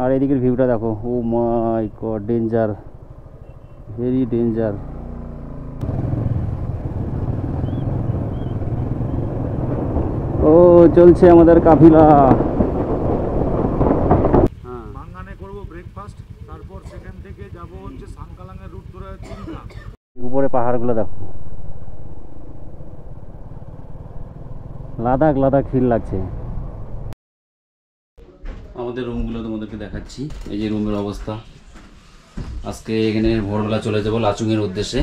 আর এদিকের ভিউটা দেখো, ও মাই গড, ডেঞ্জার, ভেরি ডেঞ্জার। ও চলছে আমাদের কাফিলা। মাঙ্গানে করব ব্রেকফাস্ট, তারপর সেখান থেকে যাব হচ্ছে সাংকালাংয়ের রুট ধরে চুংথাং। উপরে পাহাড়গুলো দেখো, লাদাখ লাদাখ ফিল লাগছে। আমাদের রুমগুলো তোমাদেরকে দেখাচ্ছি, এই যে রুমের অবস্থা। আজকে এখানে ভোরবেলা চলে যাব লাচুংয়ের উদ্দেশ্যে,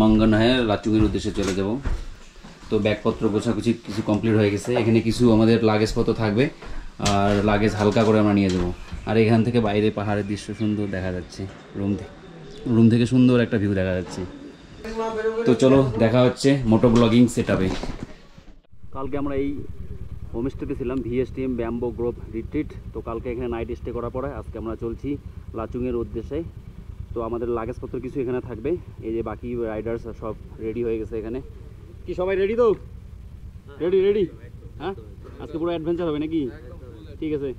মাঙ্গান হয়ে লাচুংয়ের উদ্দেশ্যে চলে যাব। তো ব্যাগপত্র গোছাগুছি কিছু কমপ্লিট হয়ে গেছে। এখানে কিছু আমাদের লাগেজপত্র থাকবে, আর লাগেজ হালকা করে আমরা নিয়ে যাবো। আর এখান থেকে বাইরে পাহাড়ের দৃশ্য সুন্দর দেখা যাচ্ছে, রুম থেকে সুন্দর একটা ভিউ দেখা যাচ্ছে। তো চলো দেখা হচ্ছে মোটো ব্লগিং সেটআপে। কালকে আমরা এই হোমস্টেতে ছিলাম, ভিএসটিএম ব্যাম্বো গ্রোভ রিট্রিট। তো কালকে এখানে নাইট স্টে করার পরে আজকে আমরা চলছি লাচুংয়ের উদ্দেশ্যে। তো আমাদের লাগেজপত্র কিছু এখানে থাকবে। এই যে বাকি রাইডার্স সব রেডি হয়ে গেছে এখানে। কি সবাই রেডি তো? Ready ready? হ্যাঁ, আজকে পুরো অ্যাডভেঞ্চার হবে নাকি? ঠিক আছে।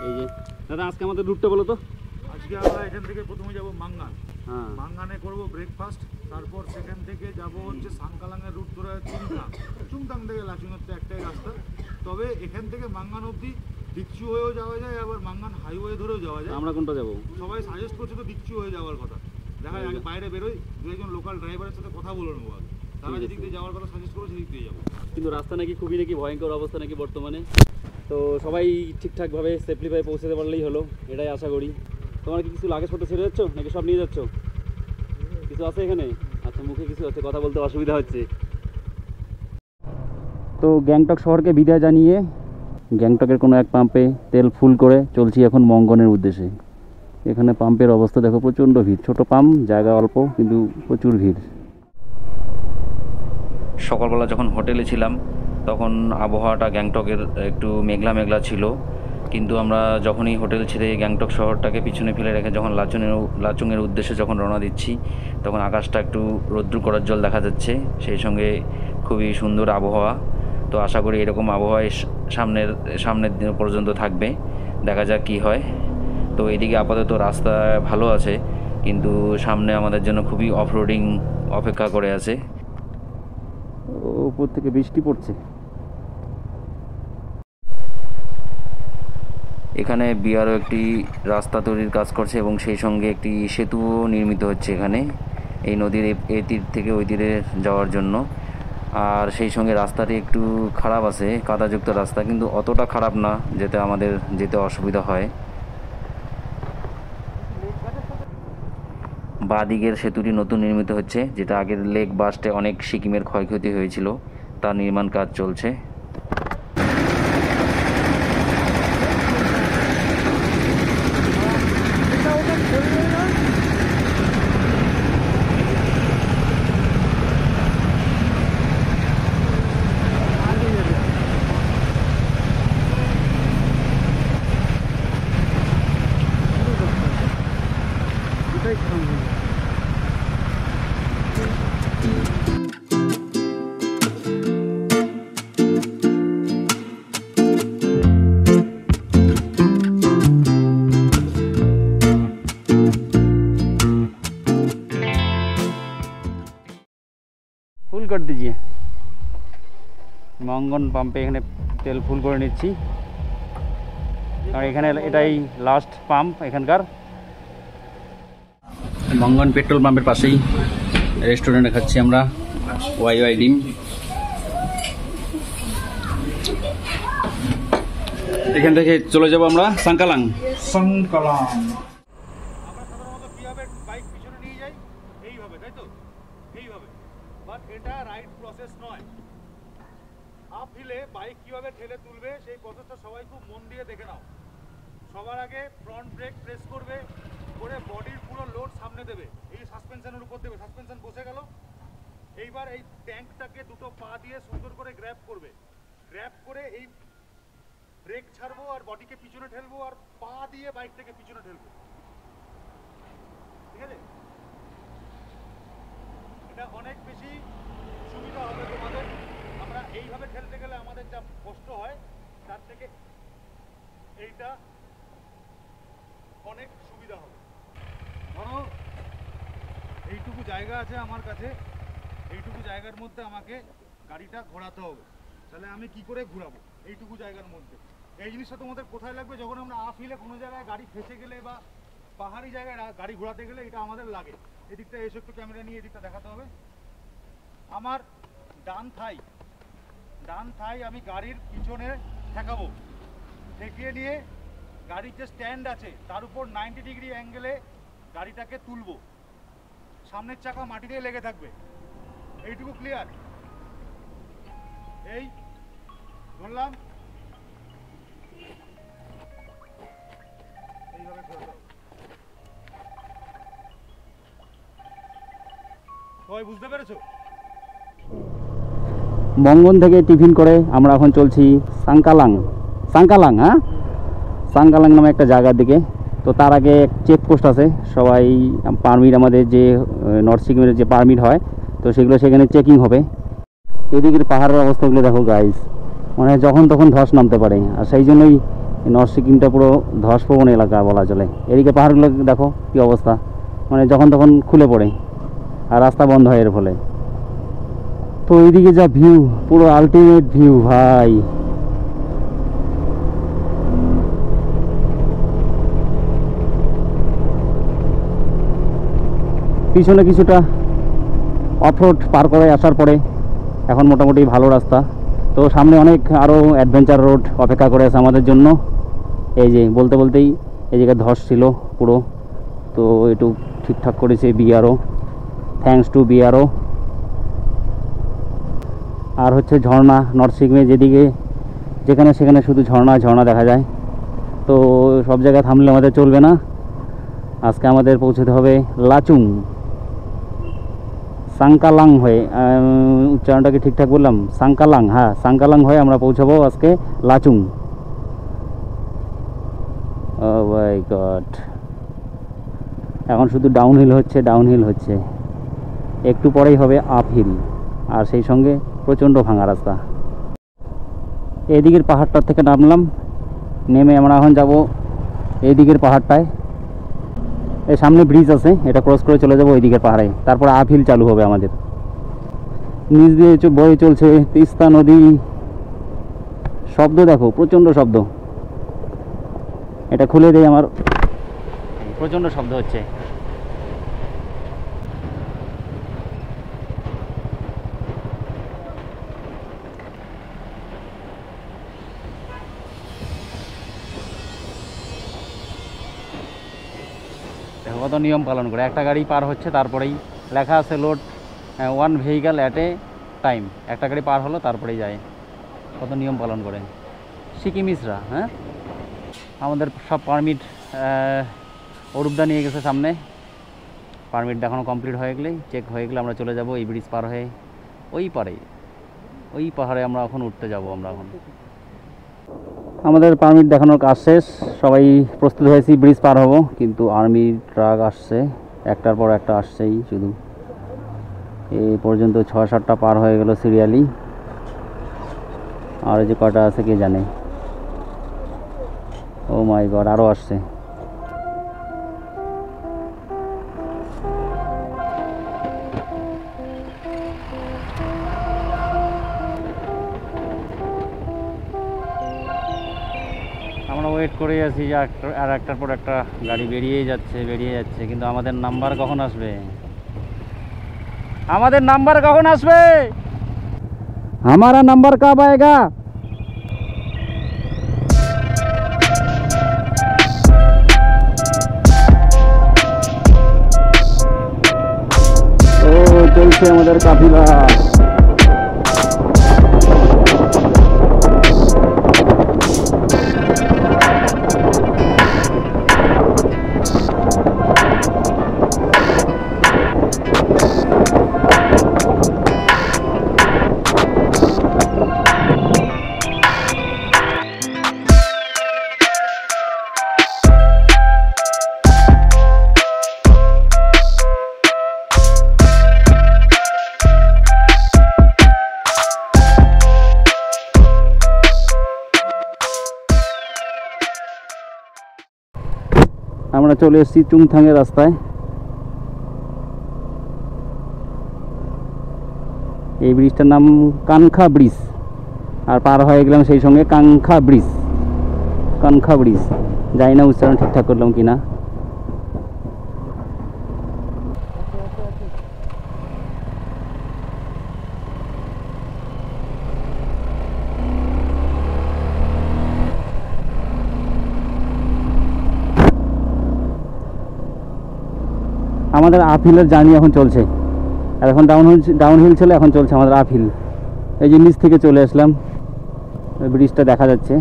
এই যে দাদা, আজকে আমাদের রুটটা বলো তো। আজকে আমরা এখান থেকে প্রথমে যাব মাঙ্গান। হ্যাঁ, মাঙ্গানে করব ব্রেকফাস্ট, তারপর সেখান থেকে যাব হচ্ছে সাংকালাংয়ের রুট ধরে চুংথাং। চুংথাং থেকে লাচুংয়ের তো একটাই রাস্তা, তবে এখান থেকে মাঙ্গান অবধি দিকচু হয়েও যাওয়া যায়, আবার মাঙ্গান হাইওয়ে ধরেও যাওয়া যায়। আমরা কোনটা যাবো? সবাই সাজেস্ট করছে তো দিকচু হয়ে যাওয়ার কথা। দেখা যায় আগে বাইরে বেরোই, দু একজন লোকাল ড্রাইভারের সাথে কথা বলে নেবো, তারা যেদিক দিয়ে যাওয়ার কথা সাজেস্ট করবে সেদিক দিয়ে যাবো। কিন্তু রাস্তা নাকি খুবই ভয়ঙ্কর অবস্থা নাকি বর্তমানে। তো সবাই ঠিকঠাকভাবে সেফলিভাবে পৌঁছাতে পারলেই হলো, এটাই আশা করি। তোমার কি কিছু লাগেজপত্র ছেড়ে যাচ্ছ নাকি সব নিয়ে যাচ্ছ? কিছু আছে এখানে? আচ্ছা, মুখে কিছু আছে, কথা বলতে অসুবিধা হচ্ছে। তো গ্যাংটক শহরকে বিদায় জানিয়ে গ্যাংটকের কোনো এক পাম্পে তেল ফুল করে চলছি এখন মঙ্গনের উদ্দেশ্যে। এখানে পাম্পের অবস্থা দেখো, প্রচণ্ড ভিড়। ছোট পাম্প, জায়গা অল্প, কিন্তু প্রচুর ভিড়। সকালবেলা যখন হোটেলে ছিলাম তখন আবহাওয়াটা গ্যাংটকের একটু মেঘলা মেঘলা ছিল, কিন্তু আমরা যখনই হোটেল ছেড়ে গ্যাংটক শহরটাকে পিছনে ফেলে রেখে যখন লাচুংয়ের উদ্দেশ্যে যখন রওনা দিচ্ছি, তখন আকাশটা একটু রৌদ্র করার জল দেখা যাচ্ছে, সেই সঙ্গে খুবই সুন্দর আবহাওয়া। তো আশা করি এরকম আবহাওয়ায় সামনের দিন পর্যন্ত থাকবে, দেখা যাক কী হয়। তো এদিকে আপাতত রাস্তা ভালো আছে, কিন্তু সামনে আমাদের জন্য খুবই অফরোডিং অপেক্ষা করে আছে। উপর থেকে বৃষ্টি পড়ছে। এখানে বিআরও একটি রাস্তা তৈরির কাজ করছে এবং সেই সঙ্গে একটি সেতুও নির্মিত হচ্ছে এখানে, এই নদীর এই তীর থেকে ওই তীরে যাওয়ার জন্য। আর সেই সঙ্গে রাস্তাটি একটু খারাপ আছে, কাদাযুক্ত রাস্তা, কিন্তু অতটা খারাপ না যেতে আমাদের যেতে অসুবিধা হয়। বাঁদিকের সেতুটি নতুন নির্মিত হচ্ছে, যেটা আগের লেক বাস্টে অনেক সিকিমের ক্ষয়ক্ষতি হয়েছিল, তার নির্মাণ কাজ চলছে। ফুল করে দিজিয়ে মঙ্গন পাম্পে এখানে তেল ফুল করে নিচ্ছি, আর এখানে এটাই লাস্ট পাম্প এখানকার। মঙ্গন পেট্রোল পাম্পের পাশেই রেস্টুরেন্টে খাচ্ছি আমরা ওয়াই ডিম। এখান থেকে চলে যাব আমরা সাংকালাং। আমরা সাধারণত কিভাবে বাইক পিছনে নিয়ে যাই, এইভাবে, তাই তো? এইভাবে, বাট এটা রাইট প্রসেস নয়। আপ হিলে বাইক কিভাবে ঠেলে তুলবে সেই প্রসেসটা সবাই খুব মন দিয়ে দেখে নাও। সবার আগে ফ্রন্ট ব্রেক প্রেস করবে, করে বডির পুরো লোড সামনে দেবে, এই সাসপেনশনের উপর দেবে, সাসপেনশন বসে গেল। এইবার এই ট্যাঙ্কটাকে দুটো পা দিয়ে সুন্দর করে গ্র্যাব করবে, গ্র্যাব করে এই ব্রেক ছাড়বো আর বডিকে পিছনে ঠেলবো, আর পা দিয়ে বাইকটাকে পিছনে ঠেলবো, ঠিক আছে? এটা অনেক বেশি সুবিধা হবে তোমাদের। আমরা এইভাবে ঠেলতে গেলে আমাদের যা কষ্ট হয়, জায়গা আছে আমার কাছে, এইটুকু জায়গার মধ্যে আমাকে গাড়িটা ঘোরাতে হবে। তাহলে আমি কি করে ঘোরাবো এইটুকু জায়গার মধ্যে? এই জিনিসটা তোমাদের কোথায় লাগবে? যখন আমরা আপ হিলে কোনো জায়গায় গাড়ি ফেসে গেলে বা পাহাড়ি জায়গায় গাড়ি ঘোরাতে গেলে এটা আমাদের লাগে। এদিকটা এসে একটু ক্যামেরা নিয়ে এদিকটা দেখাতে হবে। আমার ডান থাই আমি গাড়ির পিছনে ঠেকাবো, ঠেকিয়ে নিয়ে গাড়ির যে স্ট্যান্ড আছে তার উপর 90 ডিগ্রি অ্যাঙ্গেলে গাড়িটাকে তুলবো। সামনের চাকা মাটিতে লেগে থাকবে। এইটুকু ক্লিয়ার? এই ধরলাম, এইভাবে ঘোরাতে হবে। সবাই বুঝতে পেরেছো? মঙ্গন থেকে টিফিন করে আমরা এখন চলছি সাংকালাং। হ্যাঁ, সাংকালাং নামে একটা জায়গার দিকে। তো তার আগে চেকপোস্ট আছে, সবাই পারমিট, আমাদের যে নর্থ সিকিমের যে পারমিট হয় তো সেগুলো সেখানে চেকিং হবে। এদিকের পাহাড়ের অবস্থাগুলো দেখো গাইজ, মানে যখন তখন ধস নামতে পারে, আর সেই জন্যই নর্থ সিকিমটা পুরো ধসপ্রবণ এলাকা বলা চলে। এদিকে পাহাড়গুলো দেখো কী অবস্থা, মানে যখন তখন খুলে পড়ে আর রাস্তা বন্ধ হয় এর ফলে। তো এইদিকে যা ভিউ, পুরো আলটিমেট ভিউ ভাই। পিছনে কিছুটা অফরোড পার করে আসার পরে এখন মোটামুটি ভালো রাস্তা। তো সামনে অনেক আরও অ্যাডভেঞ্চার রোড অপেক্ষা করে আছে আমাদের জন্য। এই যে বলতে বলতেই এই জায়গায় ধস ছিল পুরো, তো একটু ঠিকঠাক করেছে বিআরও, থ্যাঙ্কস টু বিআরও। আর হচ্ছে ঝর্ণা, নর্থ সিকিমে যেদিকে যেখানে সেখানে শুধু ঝর্ণা দেখা যায়। তো সব জায়গায় থামলে আমাদের চলবে না, আজকে আমাদের পৌঁছতে হবে লাচুং, সাংকালাং হয়ে। উচ্চারণটা কি ঠিকঠাক বললাম? সাংকালাং, হ্যাঁ সাংকালাং হয়ে আমরা পৌঁছাবো আজকে লাচুং। ও মাই গড, এখন শুধু ডাউনহিল হচ্ছে, একটু পরেই হবে আপহিল, আর সেই সঙ্গে প্রচণ্ড ভাঙা রাস্তা। এদিকের পাহাড়টার থেকে নামলাম, নেমে আমরা এখন যাব এইদিকের পাহাড়টায়। এই সামনে ব্রিজ আছে, এটা ক্রস করে চলে যাব ওই দিকের পাহাড়ে, তারপর আপহিল চালু হবে আমাদের। নিচ দিয়ে বয়ে চলছে তিস্তা নদী, শব্দ দেখো, প্রচণ্ড শব্দ। এটা খুলে দেয়, আমার প্রচণ্ড শব্দ হচ্ছে। কত নিয়ম পালন করে, একটা গাড়ি পার হচ্ছে তারপরেই লেখা আছে load 1 vehicle at a time, একটা গাড়ি পার হলো তারপরেই যায়। কত নিয়ম পালন করে সিকিমিসরা। হ্যাঁ, আমাদের সব পারমিট অরূপদা নিয়ে গেছে সামনে। পারমিট দেখানো কমপ্লিট হয়ে গেলেই, চেক হয়ে গেলে আমরা চলে যাব এই ব্রিজ পার হয়ে ওই পাহাড়ে আমরা এখন উঠতে যাব। আমরা এখন আমাদের পারমিট দেখানোর কাজ শেষ, সবাই প্রস্তুত হয়েছি ব্রিজ পার হব, কিন্তু আর্মি ট্রাক আসছে, একটার পর একটা আসছেই শুধু। এই পর্যন্ত 6-7টা পার হয়ে গেল সিরিয়ালি, আর যে কটা আছে কে জানে। ও মাই গড, আরও আসছে। আমরা ওয়েট করে আছি যে আর একটার পর একটা গাড়ি বেরিয়ে যাচ্ছে, কিন্তু আমাদের নাম্বার কখন আসবে? हमारा नंबर कब आएगा? ও চলছে আমাদের কাফিলা। আমরা চলে এসেছি চুংথাংয়ের রাস্তায়। এই ব্রিজটার নাম কানখা ব্রিজ, আর পার হয়ে গেলাম সেই সঙ্গে কানখা ব্রিজ। কানখা ব্রিজ, জানি না উচ্চারণ ঠিকঠাক করলাম কিনা। আমাদের আপহিলের জার্নি এখন চলছে, আর এখন ডাউন হিল ছিল, এখন চলছে আমাদের আপহিল। এই যে নিচ থেকে চলে আসলাম, ওই ব্রিজটা দেখা যাচ্ছে।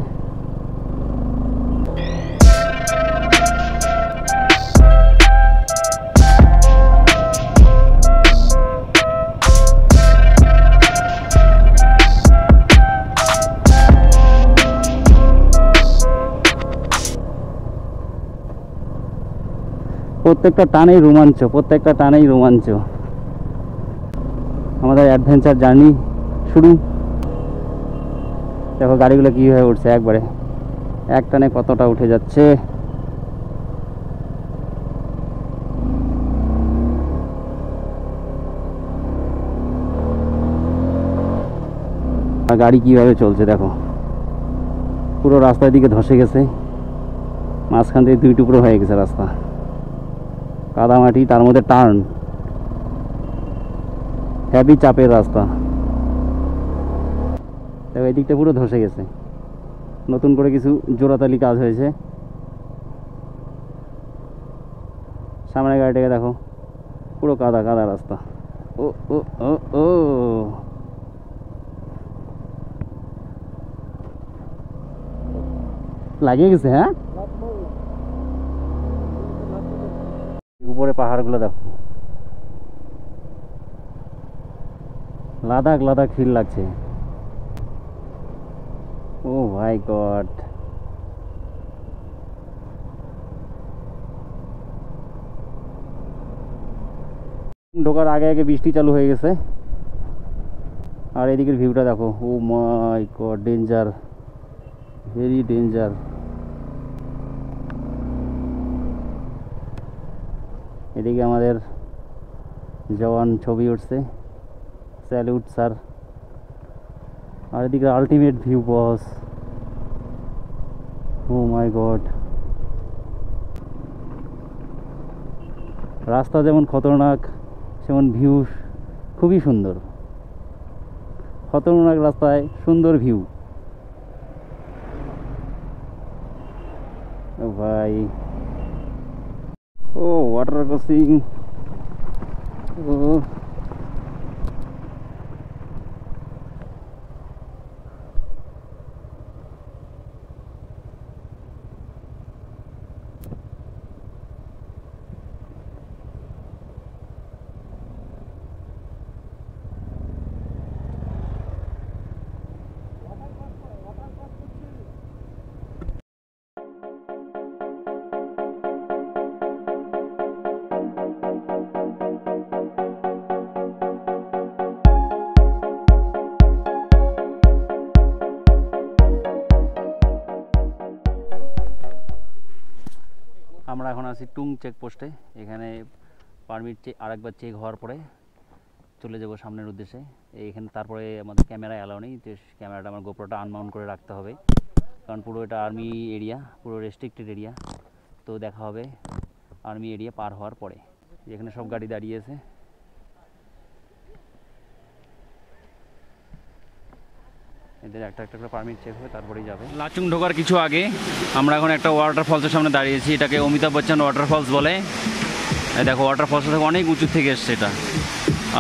প্রত্যেকটা টানেই রোমাঞ্চ, প্রত্যেকটা টানেই রোমাঞ্চ। আমাদের অ্যাডভেঞ্চার জার্নি শুরু। দেখো গাড়িগুলো কীভাবে উঠছে, একবারে এক টানে কতটা উঠে যাচ্ছে। আর গাড়ি কীভাবে চলছে দেখো, পুরো রাস্তার দিকে ধসে গেছে, মাঝখান থেকে দুই টুকরো হয়ে গেছে রাস্তা, কাদামাটি, তার মধ্যে টার্ন, হেভি চাপের রাস্তা। দেখো এই দিকটা পুরো ধসে গেছে, নতুন করে কিছু জোড়াতালি কাজ হয়েছে। সামনে গাড়িটাকে দেখো, পুরো কাদা কাদা রাস্তা। ও ও ও ও লাগিয়ে গেছে। হ্যাঁ, উপরে পাহাড়গুলো দেখো, লাদাখ লাদাখ ফিল লাগছে। ও মাই গড, ঢোকার আগে আগে বৃষ্টি চালু হয়ে গেছে। আর এদিকের ভিউটা দেখো, ও মাই গড, ডেঞ্জার, ভেরি ডেঞ্জার। এদিকে আমাদের জওয়ান ছবি উঠছে, স্যালুট স্যার। আর এদিকে আলটিমেট ভিউ বস, ও মাই গড। রাস্তা যেমন খতরনাক, সেমন ভিউ খুবই সুন্দর। খতরনাক রাস্তায় সুন্দর ভিউ। ও ভাই, ও ওয়াটার ক্রসিং, ও আমরা এখন আছি টুং চেকপোস্টে। এখানে পারমিট আরেকবার চেক হওয়ার পরে চলে যাব সামনের উদ্দেশ্যে। এইখানে তারপরে আমাদের ক্যামেরা অ্যালাউ নেই, তো ক্যামেরাটা আমার গোপ্রোটা আনমাউন্ট করে রাখতে হবে, কারণ পুরো এটা আর্মি এরিয়া, পুরো রেস্ট্রিক্টেড এরিয়া। তো দেখা হবে আর্মি এরিয়া পার হওয়ার পরে। এখানে সব গাড়ি দাঁড়িয়ে আছে। এদের একটা একটা করে পারমিট চেক হবে, তারপরেই যাবে। লাচুং ঢোকার কিছু আগে আমরা এখন একটা ওয়াটারফলসের সামনে দাঁড়িয়েছি। এটাকে অমিতাভ বচ্চন ওয়াটারফলস বলে। এই দেখো, ওয়াটারফলসটা থেকে অনেক উঁচু থেকে এসছে এটা,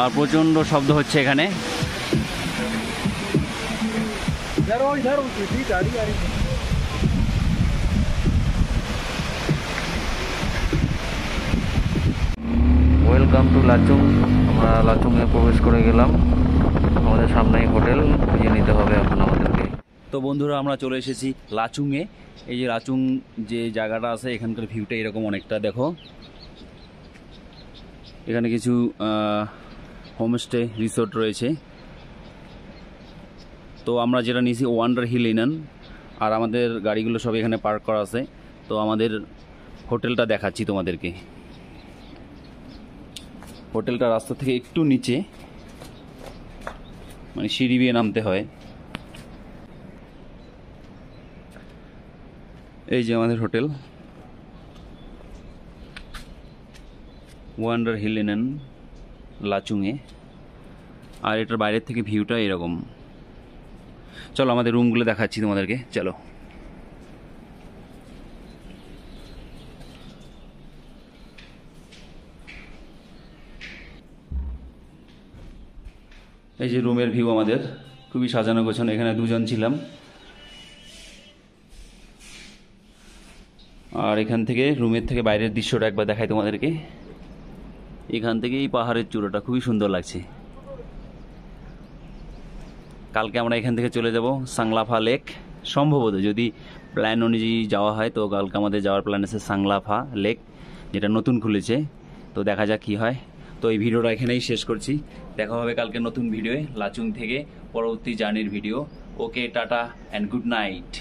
আর প্রচণ্ড শব্দ হচ্ছে এখানে। Welcome to Lachung. আমরা লাচুংয়ে প্রবেশ করে গেলাম। আমাদের সামনেই হোটেল, খুঁজে নিতে হবে এখন আমাদেরকে। তো বন্ধুরা, আমরা চলে এসেছি লাচুংয়ে। এই যে লাচুং যে জায়গাটা আছে, এখানকার ভিউটা এরকম অনেকটা। দেখো এখানে কিছু হোমস্টে রিসোর্ট রয়েছে। তো আমরা যেটা নিয়েছি ওয়ান্ডার হিল ইন, আর আমাদের গাড়িগুলো সব এখানে পার্ক করা আছে। তো আমাদের হোটেলটা দেখাচ্ছি তোমাদেরকে। হোটেলটা রাস্তা থেকে একটু নিচে। মানে সিঁড়ি দিয়ে নামতে হয়। এই যে আমাদের হোটেল ওয়ান্ডার হিল ইন লাচুংয়ে, আর এটার বাইরের থেকে ভিউটা এরকম। চলো আমাদের রুমগুলো দেখাচ্ছি তোমাদেরকে, চলো। এই যে রুমের ভিউ আমাদের, খুবই সাজানো গোছানো। এখানে দুজন ছিলাম। আর এখান থেকে রুমের থেকে বাইরের দৃশ্যটা একবার দেখাই তোমাদেরকে। এখান থেকে এই পাহাড়ের চূড়াটা খুবই সুন্দর লাগছে। কালকে আমরা এখান থেকে চলে যাব সাংলাফা লেক, সম্ভবত যদি প্ল্যান অনুযায়ী যাওয়া হয়। তো কালকে আমাদের যাওয়ার প্ল্যান আছে সাংলাফা লেক, যেটা নতুন খুলেছে। তো দেখা যাক কী হয়। তো এই ভিডিওটা এখানেই শেষ করছি। দেখা হবে কালকে নতুন ভিডিওয়ে লাচুং থেকে, পরবর্তী জার্নির video. Okay, tata and good night.